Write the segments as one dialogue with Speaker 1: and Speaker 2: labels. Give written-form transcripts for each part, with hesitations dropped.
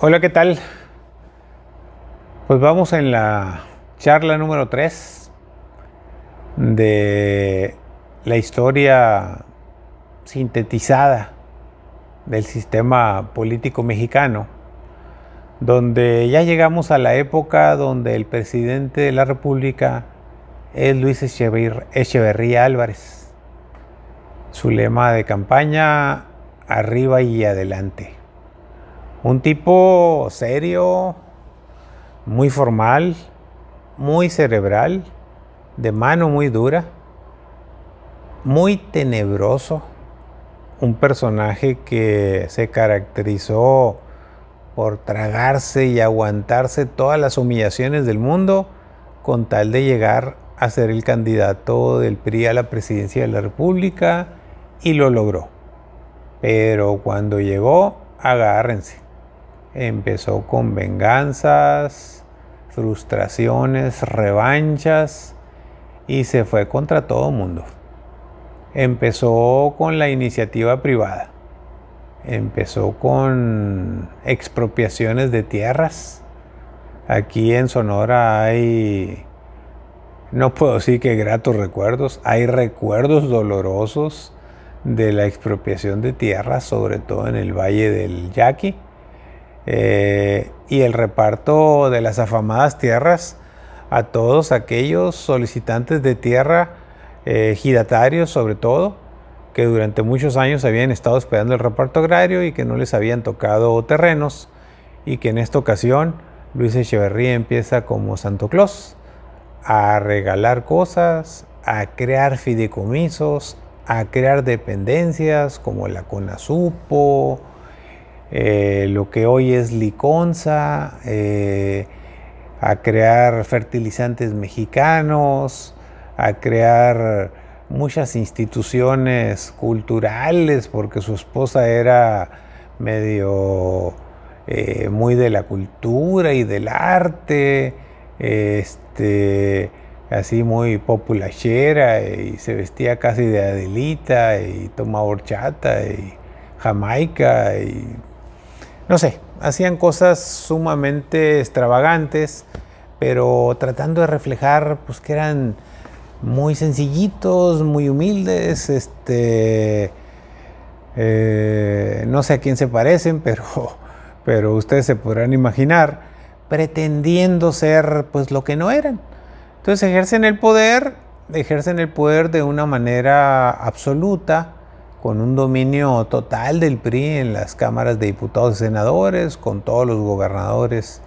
Speaker 1: Hola, ¿qué tal? Pues vamos en la charla número 3 de la historia sintetizada del sistema político mexicano, donde ya llegamos a la época donde el presidente de la República es Luis Echeverría Álvarez. Su lema de campaña: arriba y adelante. Un tipo serio, muy formal, muy cerebral, de mano muy dura, muy tenebroso, un personaje que se caracterizó por tragarse y aguantarse todas las humillaciones del mundo con tal de llegar a ser el candidato del PRI a la presidencia de la República, y lo logró. Pero cuando llegó, agárrense. Empezó con venganzas, frustraciones, revanchas, y se fue contra todo mundo. Empezó con la iniciativa privada, empezó con expropiaciones de tierras. Aquí en Sonora hay, no puedo decir que gratos recuerdos, hay recuerdos dolorosos de la expropiación de tierras, sobre todo en el Valle del Yaqui, y el reparto de las afamadas tierras a todos aquellos solicitantes de tierra, ejidatarios sobre todo, que durante muchos años habían estado esperando el reparto agrario y que no les habían tocado terrenos, y que en esta ocasión Luis Echeverría empieza como Santo Claus a regalar cosas, a crear fideicomisos, a crear dependencias como la CONASUPO, lo que hoy es Liconza, a crear fertilizantes mexicanos, a crear muchas instituciones culturales, porque su esposa era medio muy de la cultura y del arte, así muy populachera, y se vestía casi de Adelita y tomaba horchata y Jamaica y no sé, hacían cosas sumamente extravagantes, pero tratando de reflejar pues que eran muy sencillitos, muy humildes, no sé a quién se parecen, pero ustedes se podrán imaginar, pretendiendo ser pues lo que no eran. Entonces ejercen el poder de una manera absoluta, con un dominio total del PRI en las cámaras de diputados y senadores, con todos los gobernadores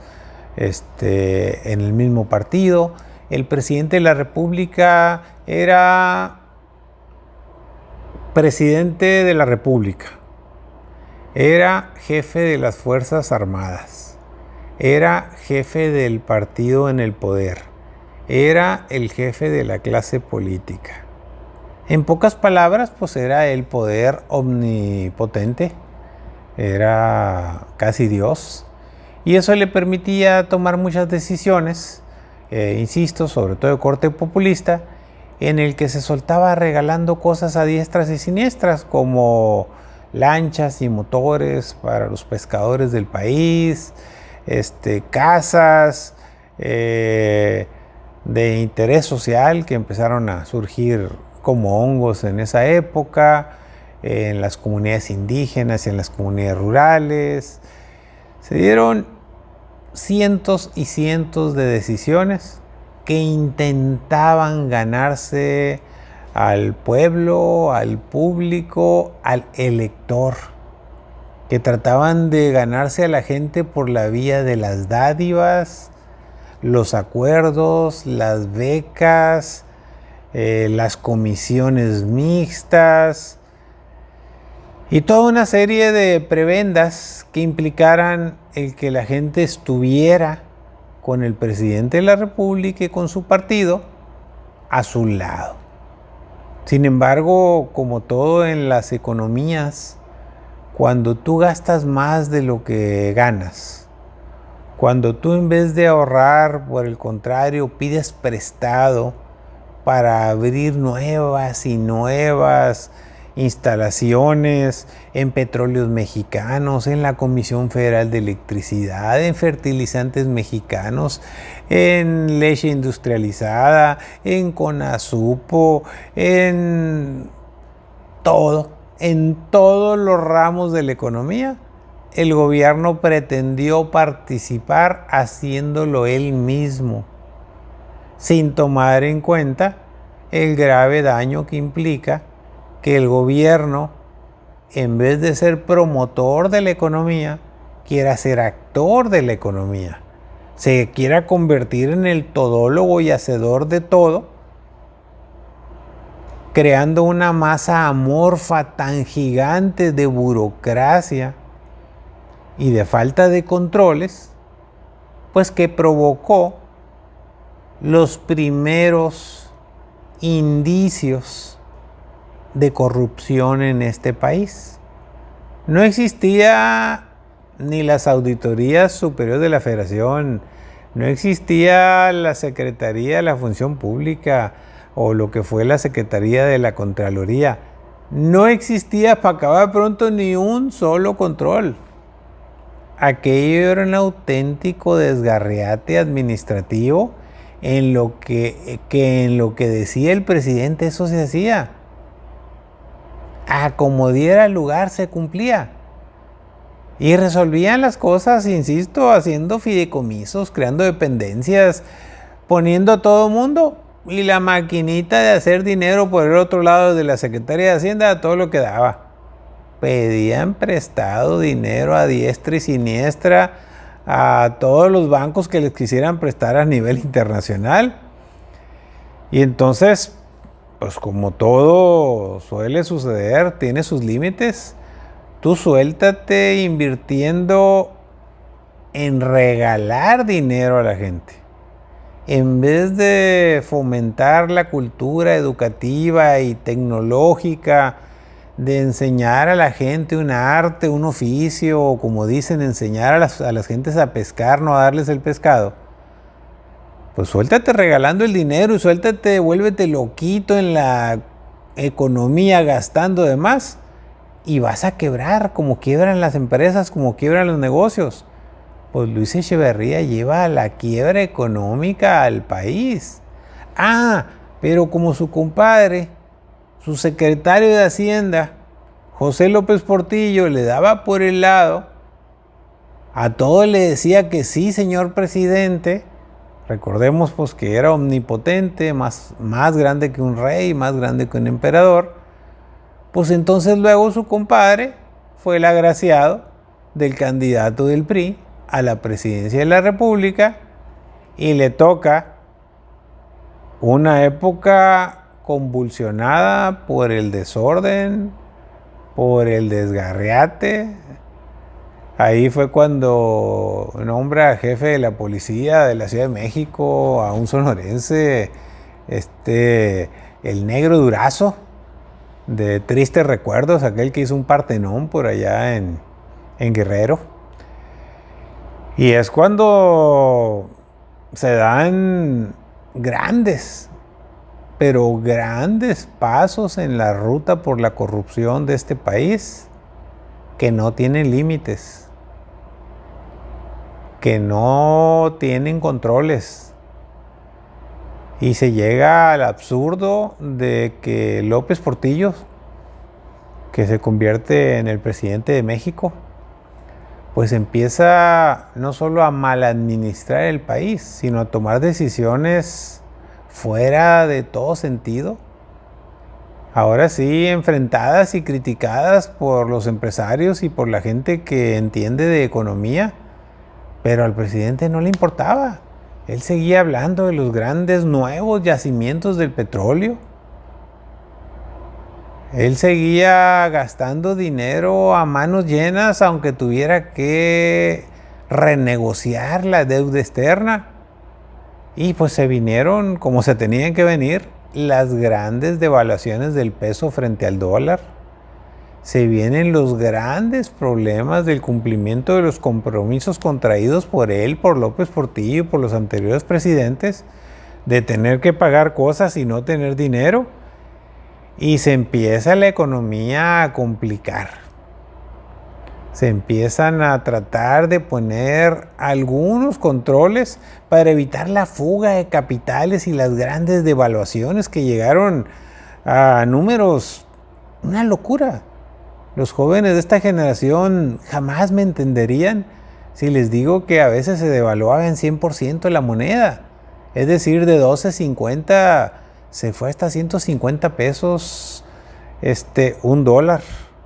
Speaker 1: en el mismo partido. El presidente de la República era presidente de la República, era jefe de las Fuerzas Armadas, era jefe del partido en el poder, era el jefe de la clase política. En pocas palabras, pues era el poder omnipotente, era casi Dios, y eso le permitía tomar muchas decisiones, insisto, sobre todo de corte populista, en el que se soltaba regalando cosas a diestras y siniestras, como lanchas y motores para los pescadores del país, casas de interés social que empezaron a surgir como hongos en esa época, en las comunidades indígenas y en las comunidades rurales. Se dieron cientos y cientos de decisiones que intentaban ganarse al pueblo, al público, al elector, que trataban de ganarse a la gente por la vía de las dádivas, los acuerdos, las becas, las comisiones mixtas y toda una serie de prebendas que implicaran el que la gente estuviera con el presidente de la República y con su partido a su lado. Sin embargo, como todo en las economías, cuando tú gastas más de lo que ganas, cuando tú en vez de ahorrar, por el contrario, pides prestado para abrir nuevas y nuevas instalaciones, en petróleos mexicanos, en la Comisión Federal de Electricidad, en fertilizantes mexicanos, en leche industrializada, en Conasupo, en todos los ramos de la economía. El gobierno pretendió participar haciéndolo él mismo, sin tomar en cuenta el grave daño que implica que el gobierno, en vez de ser promotor de la economía, quiera ser actor de la economía, se quiera convertir en el todólogo y hacedor de todo, creando una masa amorfa tan gigante de burocracia y de falta de controles, pues que provocó los primeros indicios de corrupción en este país. No existía ni las auditorías superiores de la Federación, no existía la Secretaría de la Función Pública o lo que fue la Secretaría de la Contraloría. No existía, para acabar pronto, ni un solo control. Aquello era un auténtico desgarriate administrativo en lo que decía el presidente, eso se hacía. A como diera lugar se cumplía. Y resolvían las cosas, insisto, haciendo fideicomisos, creando dependencias, poniendo a todo mundo. Y la maquinita de hacer dinero por el otro lado de la Secretaría de Hacienda, todo lo que daba. Pedían prestado dinero a diestra y siniestra a todos los bancos que les quisieran prestar a nivel internacional. Y entonces, pues como todo suele suceder, tiene sus límites. Tú suéltate invirtiendo en regalar dinero a la gente. En vez de fomentar la cultura educativa y tecnológica, de enseñar a la gente un arte, un oficio, o como dicen, enseñar a las gentes a pescar, no a darles el pescado, pues suéltate regalando el dinero y suéltate, vuélvete loquito en la economía gastando de más y vas a quebrar, como quiebran las empresas, como quiebran los negocios. Pues Luis Echeverría lleva a la quiebra económica al país. Pero como su compadre, su secretario de Hacienda, José López Portillo, le daba por el lado, a todo le decía que sí, señor presidente. Recordemos pues que era omnipotente, más grande que un rey, más grande que un emperador. Pues entonces luego su compadre fue el agraciado del candidato del PRI a la presidencia de la República y le toca una época convulsionada por el desorden, por el desgarriate. Ahí fue cuando nombra jefe de la policía de la Ciudad de México a un sonorense, el Negro Durazo, de tristes recuerdos, aquel que hizo un Partenón por allá en Guerrero. Y es cuando se dan grandes, pero grandes pasos en la ruta por la corrupción de este país, que no tienen límites, que no tienen controles. Y se llega al absurdo de que López Portillo, que se convierte en el presidente de México, pues empieza no solo a mal administrar el país, sino a tomar decisiones fuera de todo sentido. Ahora sí, enfrentadas y criticadas por los empresarios y por la gente que entiende de economía, pero al presidente no le importaba. Él seguía hablando de los grandes nuevos yacimientos del petróleo. Él seguía gastando dinero a manos llenas, aunque tuviera que renegociar la deuda externa. Y pues se vinieron, como se tenían que venir, las grandes devaluaciones del peso frente al dólar. Se vienen los grandes problemas del cumplimiento de los compromisos contraídos por él, por López Portillo y por los anteriores presidentes, de tener que pagar cosas y no tener dinero. y se empieza la economía a complicar. Se empiezan a tratar de poner algunos controles para evitar la fuga de capitales y las grandes devaluaciones que llegaron a números, una locura. Los jóvenes de esta generación jamás me entenderían si les digo que a veces se devaluaba en 100% la moneda. Es decir, de 12.50 se fue hasta 150 pesos, un dólar.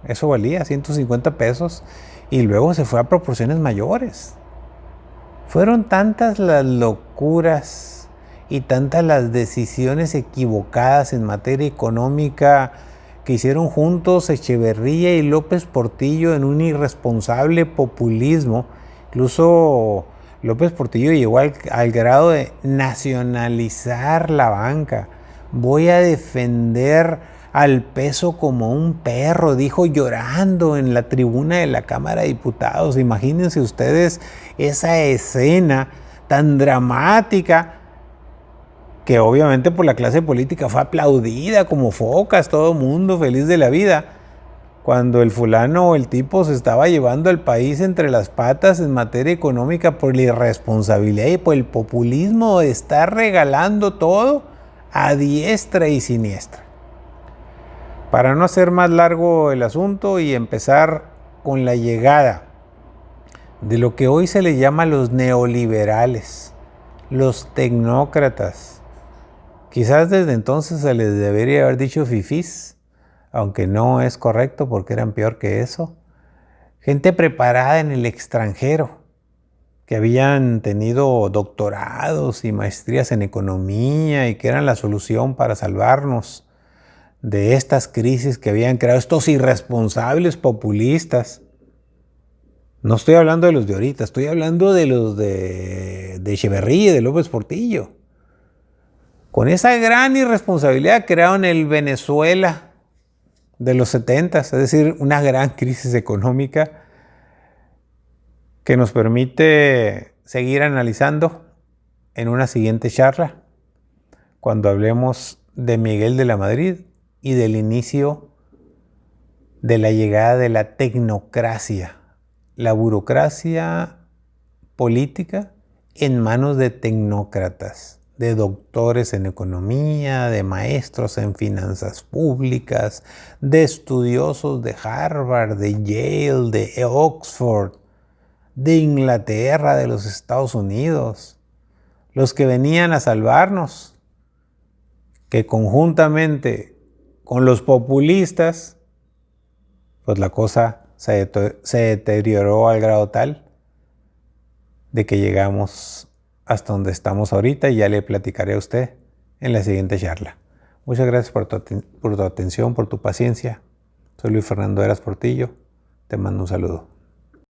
Speaker 1: Eso valía 150 pesos y luego se fue a proporciones mayores. Fueron tantas las locuras y tantas las decisiones equivocadas en materia económica que hicieron juntos Echeverría y López Portillo en un irresponsable populismo. Incluso López Portillo llegó al grado de nacionalizar la banca. Voy a defender al peso como un perro, dijo llorando en la tribuna de la Cámara de Diputados. Imagínense ustedes esa escena tan dramática que obviamente por la clase política fue aplaudida como focas, todo mundo feliz de la vida, cuando el fulano o el tipo se estaba llevando al país entre las patas en materia económica por la irresponsabilidad y por el populismo de estar regalando todo a diestra y siniestra. Para no hacer más largo el asunto y empezar con la llegada de lo que hoy se le llama los neoliberales, los tecnócratas. Quizás desde entonces se les debería haber dicho fifís, aunque no es correcto porque eran peor que eso. Gente preparada en el extranjero, que habían tenido doctorados y maestrías en economía y que eran la solución para salvarnos de estas crisis que habían creado estos irresponsables populistas. No estoy hablando de los de ahorita, estoy hablando de los de Echeverría y de López Portillo. Con esa gran irresponsabilidad crearon el Venezuela de los 70, es decir, una gran crisis económica que nos permite seguir analizando en una siguiente charla, cuando hablemos de Miguel de la Madrid y del inicio de la llegada de la tecnocracia, la burocracia política en manos de tecnócratas, de doctores en economía, de maestros en finanzas públicas, de estudiosos de Harvard, de Yale, de Oxford, de Inglaterra, de los Estados Unidos, los que venían a salvarnos, que conjuntamente con los populistas, pues la cosa se deterioró al grado tal de que llegamos hasta donde estamos ahorita y ya le platicaré a usted en la siguiente charla. Muchas gracias por tu atención, por tu paciencia. Soy Luis Fernando Eras Portillo. Te mando un saludo.